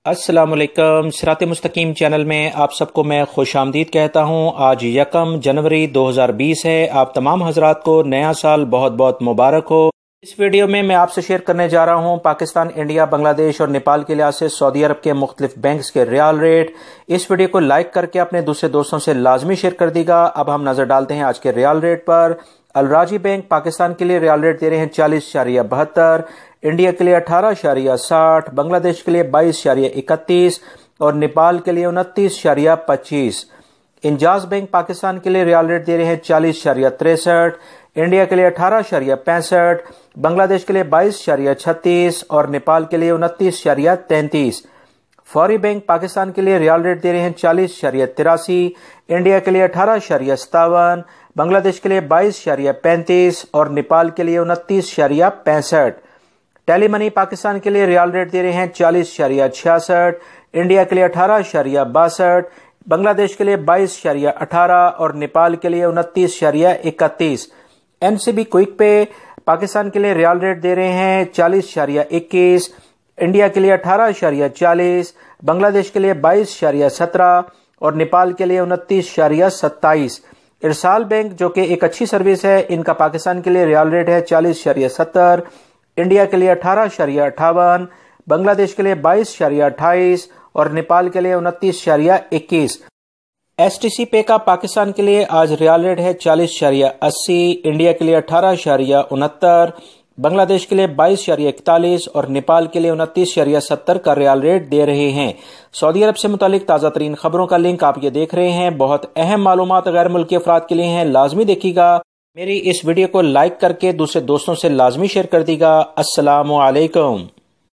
السلام علیکم۔ صراط مستقیم چینل میں آپ سب کو میں خوش آمدید کہتا ہوں۔ آج 1 جنوری 2020 ہے۔ آپ تمام حضرات کو نیا سال بہت بہت مبارک ہو۔ اس ویڈیو میں آپ سے شیئر کرنے جا رہا ہوں پاکستان، انڈیا، بنگلہ دیش اور نیپال کے لحاظ سے سعودی عرب کے مختلف بینکس کے ریال ریٹ۔ اس ویڈیو کو لائک کر کے اپنے دوسرے دوستوں سے لازمی شیئر کر دی گا۔ اب ہم نظر ڈالتے ہیں آج کے ریال ریٹ پر۔ الراجی بینک پاکستان کے لیے ریال ریٹ دے رہے ہیں 40.72، انڈیا کے لیے 18.60، بنگلہ دیش کے لیے 22.31 اور نیپال کے لیے 29.25۔ انجاز بینک پاکستان کے لیے ریال ریٹ دے رہے ہیں 40.63، انڈیا کے لیے 18.65، بنگلہ دیش کے لیے 22.36 اور نیپال کے لیے 29.33۔ فوری بینک پاکستان کے لیے ریال ریٹ دے رہے ہیں 40.83، انڈیا کے لیے 18.57، بنگلہ دیش کے لیے 22.35 اور نیپال کے لیے 29.65۔ ٹیلی منی پاکستان کے لیے ریال ریٹ دے رہے ہیں 40.66، انڈیا کے لیے 18.62، بنگلہ دیش کے لیے 22.18 اور نیپال کے لیے 29.31۔ این سی بی کوئک پے پاکستان کے لیے ریال ریٹ دے رہے ہیں 40.21، انڈیا کے لیے 18.40، بنگلہ دیش کے لیے 22.17 اور نیپال کے لیے 29.27۔ ارسال بینک جو کہ ایک اچھی سروس ہے، ان کا پاکستان کے لیے ریال ریٹ ہے 40.70، انڈیا کے لیے 18.58، بنگلہ دیش کے لیے 22.28 اور نیپال کے لیے 29.21۔ ایس ٹی سی پے کا پاکستان کے لیے آج ریال ریٹ ہے 40.80، انڈیا کے لیے 18.69، بنگلہ دیش کے لیے 22.41 اور نیپال کے لیے 29.70 کا ریال ریٹ دے رہے ہیں۔ سعودی عرب سے متعلق تازہ ترین خبروں کا لنک آپ یہ دیکھ رہے ہیں۔ بہت اہم معلومات غیر ملکی افراد کے لیے ہیں، لازمی دیکھیے گا۔ میری اس ویڈیو کو لائک کر کے دوسرے دوستوں سے لازمی شیئر کر دی گا۔ السلام علیکم۔